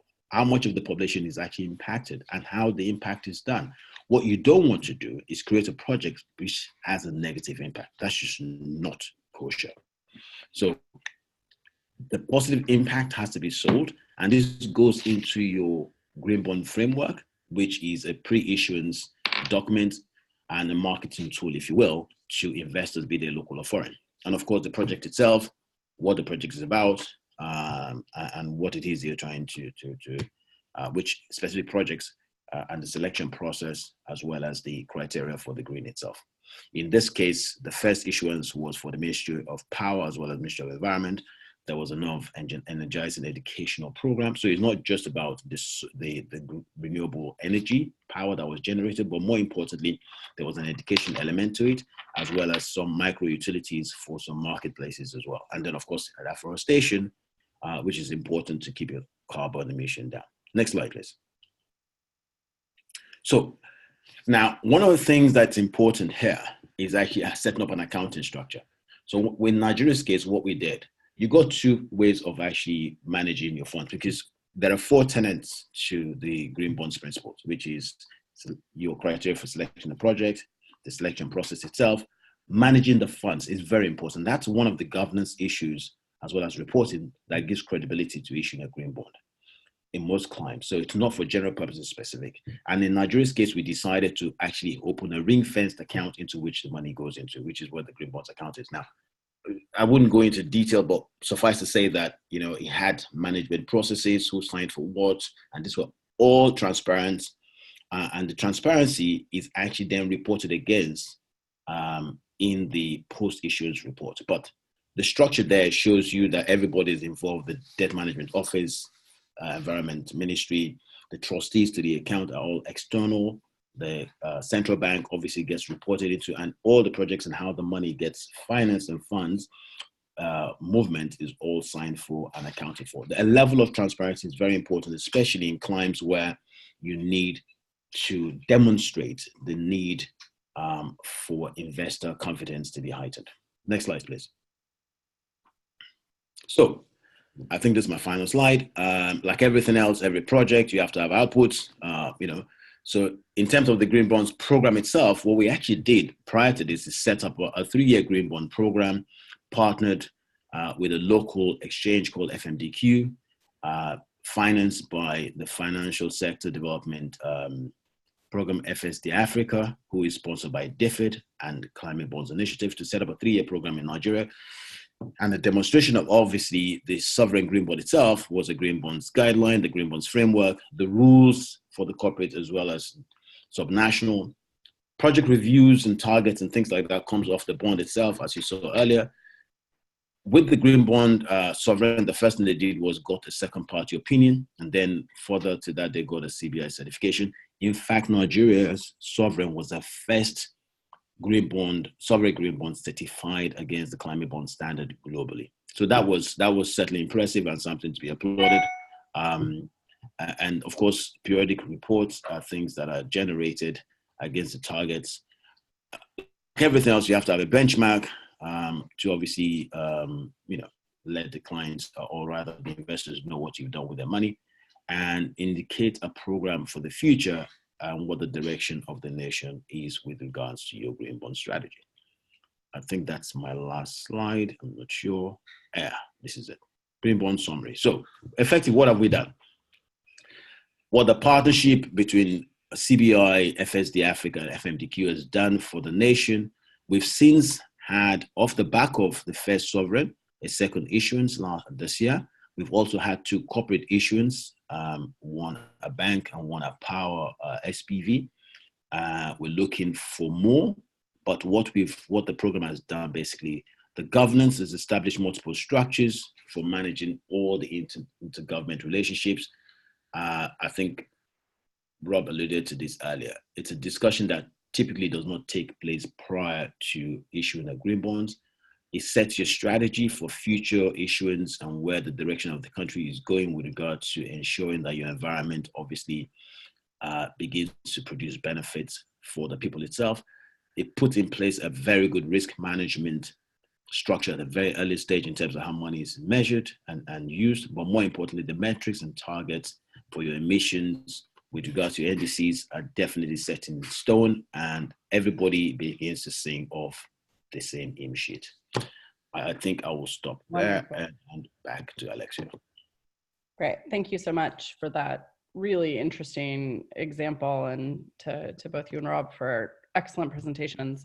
much of the population is actually impacted and how the impact is done. What you don't want to do is create a project which has a negative impact. That's just not kosher. So the positive impact has to be sold, and this goes into your green bond framework, which is a pre-issuance document and a marketing tool, if you will, to investors, be they local or foreign. And of course, the project itself, what the project is about, and what it is you're trying to which specific projects and the selection process, as well as the criteria for the green itself. In this case, the first issuance was for the Ministry of Power as well as Ministry of Environment. There was enough energizing educational program. So it's not just about the renewable energy power that was generated, but more importantly, there was an education element to it, as well as some micro utilities for some marketplaces as well. And then of course, afforestation, which is important to keep your carbon emission down. Next slide, please. So now, one of the things that's important here is actually setting up an accounting structure. So in Nigeria's case, what we did you got two ways of actually managing your funds, because there are four tenets to the green bonds principles, which is your criteria for selecting the project, the selection process itself. Managing the funds is very important. That's one of the governance issues, as well as reporting, that gives credibility to issuing a green bond in most climes. So it's not for general purposes specific. And in Nigeria's case, we decided to actually open a ring-fenced account into which the money goes into, which is what the green bonds account is now. I wouldn't go into detail, but suffice to say that, you know, it had management processes, who signed for what, and this were all transparent. And the transparency is actually then reported against in the post-issuance report. But the structure there shows you that everybody is involved. The debt management office, environment ministry, the trustees to the account are all external. The central bank obviously gets reported into, and all the projects and how the money gets financed and funds movement is all signed for and accounted for. The level of transparency is very important, especially in climes where you need to demonstrate the need for investor confidence to be heightened. Next slide, please. So I think this is my final slide. Like everything else, every project, you have to have outputs, you know. So in terms of the green bonds program itself, what we actually did prior to this is set up a 3-year green bond program, partnered with a local exchange called FMDQ, financed by the Financial Sector Development Program FSD Africa, who is sponsored by DFID and Climate Bonds Initiative, to set up a 3-year program in Nigeria. And the demonstration of obviously the sovereign green bond itself was a green bonds guideline, the green bonds framework, the rules for the corporate as well as subnational project reviews and targets and things like that comes off the bond itself, as you saw earlier. With the green bond sovereign, the first thing they did was got a second party opinion, and then further to that, they got a CBI certification. In fact, Nigeria's sovereign was the first sovereign green bond certified against the climate bond standard globally. So that was certainly impressive and something to be applauded. And of course, periodic reports are things that are generated against the targets. Everything else, you have to have a benchmark to obviously, you know, let the clients, or rather the investors, know what you've done with their money and indicate a program for the future and what the direction of the nation is with regards to your green bond strategy. I think that's my last slide. I'm not sure. Yeah, this is it. Green bond summary. So effectively, what have we done? What the partnership between CBI, FSD Africa, and FMDQ has done for the nation, we've since had, off the back of the first sovereign, a second issuance this year. We've also had 2 corporate issuance, one a bank and one a power SPV. We're looking for more, but what the program has done, basically, the governance has established multiple structures for managing all the intergovernment relationships. I think Rob alluded to this earlier. It's a discussion that typically does not take place prior to issuing a green bonds. It sets your strategy for future issuance and where the direction of the country is going with regard to ensuring that your environment obviously begins to produce benefits for the people itself. It puts in place a very good risk management structure at a very early stage in terms of how money is measured and used, but more importantly, the metrics and targets for your emissions with regards to NDCs are definitely set in stone, and everybody begins to sing off the same hymn sheet. I think I will stop there and back to Alexia. Great. Thank you so much for that really interesting example, and to both you and Rob for excellent presentations.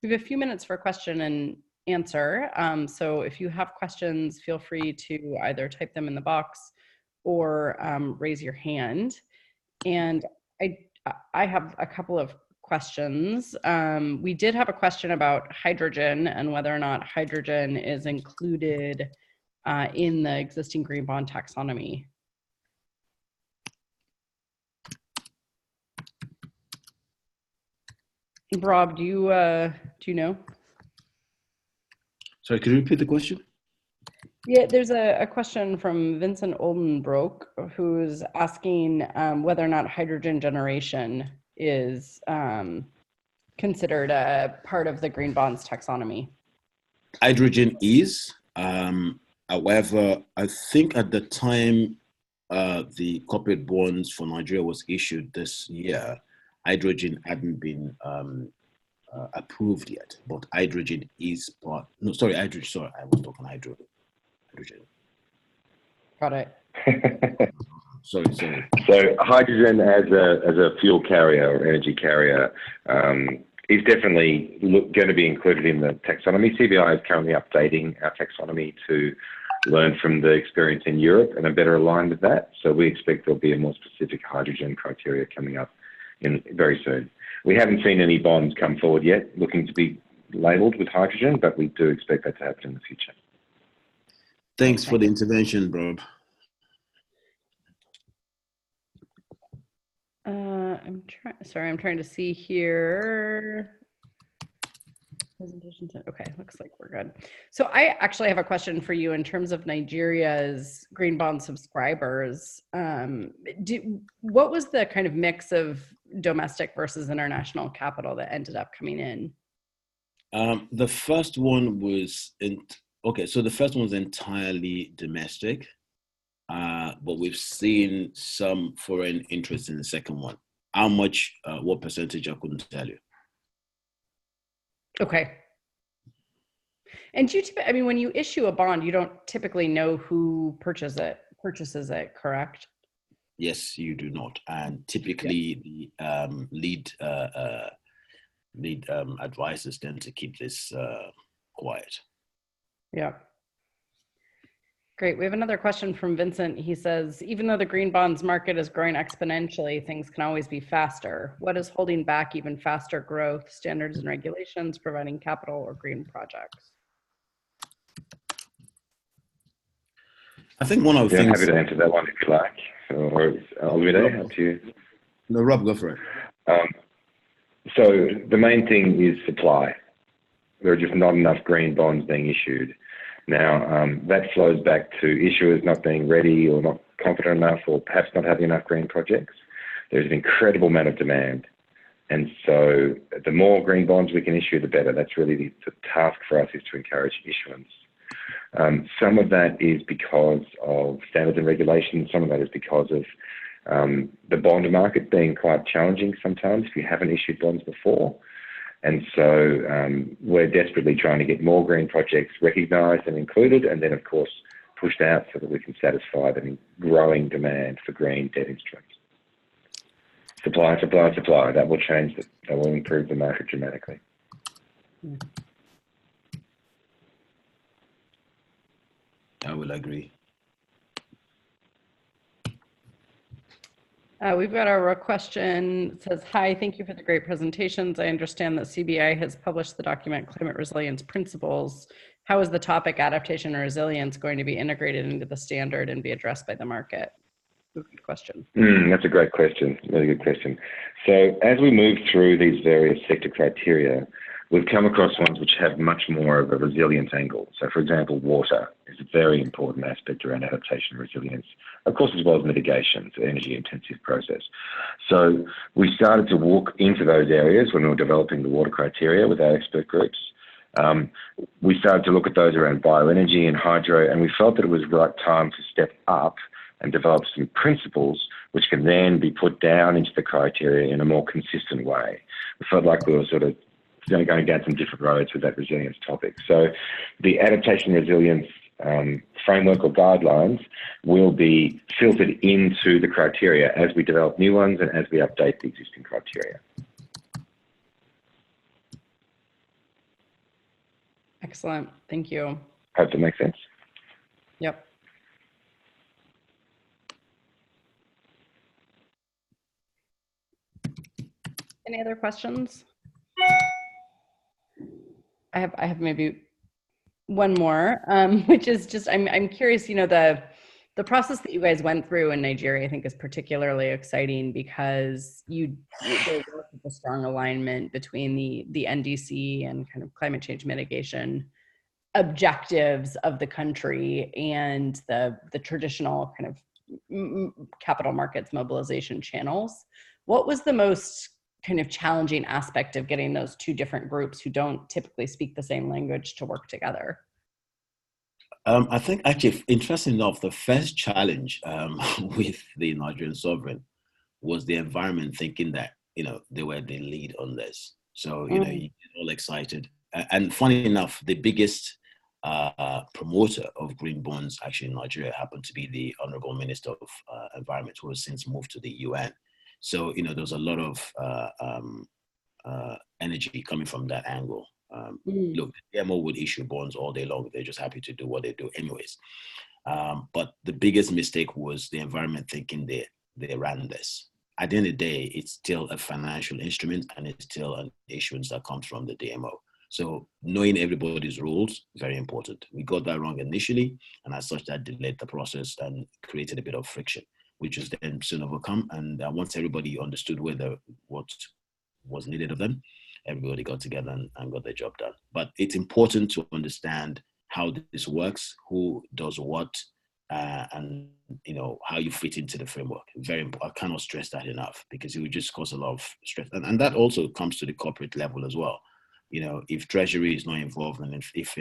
We have a few minutes for question and answer. So if you have questions, feel free to either type them in the box or raise your hand. And I have a couple of questions. We did have a question about hydrogen and whether or not hydrogen is included in the existing green bond taxonomy. Rob, do you know? Sorry, can you repeat the question? Yeah, there's a question from Vincent Oldenbroek, who's asking whether or not hydrogen generation is considered a part of the green bonds taxonomy. Hydrogen is. However, I think at the time the corporate bonds for Nigeria was issued this year, hydrogen hadn't been approved yet, but hydrogen is part. No, sorry, hydrogen. Sorry, I was talking hydrogen. Got it. Sorry. So hydrogen as a fuel carrier or energy carrier is definitely going to be included in the taxonomy. CBI is currently updating our taxonomy to learn from the experience in Europe and are better aligned with that. So we expect there'll be a more specific hydrogen criteria coming up very soon. We haven't seen any bonds come forward yet looking to be labelled with hydrogen, but we do expect that to happen in the future. Thanks for the intervention, Rob. I'm trying to see here. Presentation. Okay, looks like we're good. So I actually have a question for you in terms of Nigeria's green bond subscribers. What was the kind of mix of domestic versus international capital that ended up coming in? The first one was the first one was entirely domestic, but we've seen some foreign interest in the second one. How much, what percentage, I couldn't tell you. Okay. And when you issue a bond, you don't typically know who purchases it, correct? Yes, you do not. And typically the lead advisors tend to keep this quiet. Yeah. Great. We have another question from Vincent. He says, even though the green bonds market is growing exponentially, things can always be faster. What is holding back even faster growth, standards and regulations, providing capital, or green projects? I think one of the things... I'm happy to answer that one if you like. Or Olumide, up to you. No, Rob, go for it. So the main thing is supply. There are just not enough green bonds being issued. Now, that flows back to issuers not being ready or not confident enough or perhaps not having enough green projects. There's an incredible amount of demand. And so the more green bonds we can issue, the better. That's really the task for us, is to encourage issuance. Some of that is because of standards and regulations. Some of that is because of the bond market being quite challenging sometimes if you haven't issued bonds before. And so we're desperately trying to get more green projects recognised and included, and then, of course, pushed out so that we can satisfy the growing demand for green debt instruments. Supply. That will change it. That will improve the market dramatically. I will agree. We've got our question. It says, hi, thank you for the great presentations. I understand that CBI has published the document Climate Resilience Principles. How is the topic adaptation and resilience going to be integrated into the standard and be addressed by the market? Good question. That's a great question. Really good question. So as we move through these various sector criteria, we've come across ones which have much more of a resilience angle. So, for example, water is a very important aspect around adaptation and resilience, of course, as well as mitigation. It's an energy-intensive process. So we started to walk into those areas when we were developing the water criteria with our expert groups. We started to look at those around bioenergy and hydro, and we felt that it was the right time to step up and develop some principles which can then be put down into the criteria in a more consistent way. We felt like we were sort of going down some different roads with that resilience topic. So the adaptation resilience framework or guidelines will be filtered into the criteria as we develop new ones and as we update the existing criteria. Excellent. Thank you. Hope that makes sense. Yep. Any other questions? I have maybe one more, which is just, I'm curious, you know, the process that you guys went through in Nigeria, I think, is particularly exciting because there's a strong alignment between the NDC and kind of climate change mitigation objectives of the country and the traditional kind of capital markets mobilization channels. What was the most kind of challenging aspect of getting those two different groups who don't typically speak the same language to work together? I think actually, interesting enough, the first challenge with the Nigerian sovereign was the environment thinking that, they were the lead on this. So, Mm. you get all excited. And funny enough, the biggest promoter of green bonds actually in Nigeria happened to be the Honorable Minister of Environment, who has since moved to the UN. So, there's a lot of energy coming from that angle. Mm. Look, the DMO would issue bonds all day long. They're just happy to do what they do anyways. But the biggest mistake was the environment thinking they ran this. At the end of the day, it's still a financial instrument and it's still an issuance that comes from the DMO. So knowing everybody's rules, very important. We got that wrong initially, and as such, that delayed the process and created a bit of friction, which was then soon overcome. And once everybody understood what was needed of them, everybody got together and got their job done. But it's important to understand how this works, who does what, and how you fit into the framework. Very important. I cannot stress that enough, because it would just cause a lot of stress, and that also comes to the corporate level as well. If Treasury is not involved, and if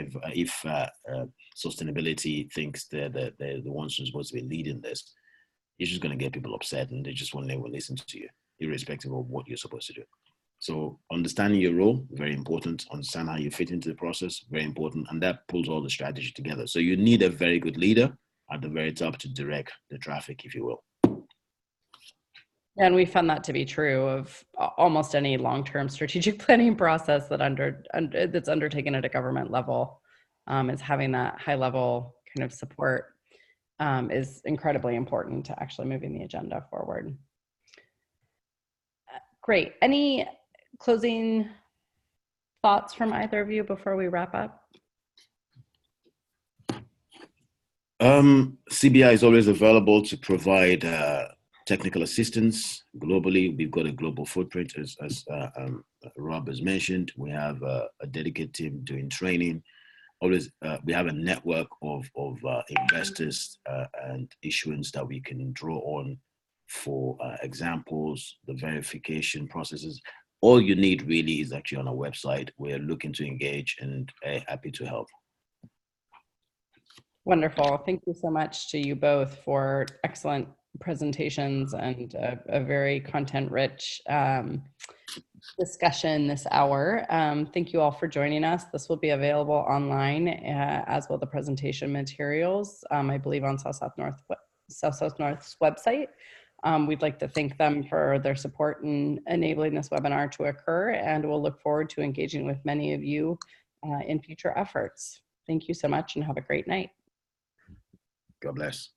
sustainability thinks they're the ones who's supposed to be leading this, you're just going to get people upset, and they just won't listen to you, irrespective of what you're supposed to do. So understanding your role, very important. Understand how you fit into the process, very important. And that pulls all the strategy together. So you need a very good leader at the very top to direct the traffic, if you will. And we found that to be true of almost any long-term strategic planning process that's undertaken at a government level. Is having that high-level kind of support is incredibly important to actually moving the agenda forward. Great. Any closing thoughts from either of you before we wrap up? CBI is always available to provide technical assistance globally. We've got a global footprint, as Rob has mentioned. We have a dedicated team doing training. Always, we have a network of investors and issuance that we can draw on for examples, the verification processes. All you need really is actually on our website. We're looking to engage and happy to help. Wonderful. Thank you so much to you both for excellent presentations and a very content-rich discussion this hour. Thank you all for joining us. This will be available online, as will the presentation materials, I believe on South South North's website. We'd like to thank them for their support in enabling this webinar to occur, and we'll look forward to engaging with many of you in future efforts. Thank you so much and have a great night. God bless.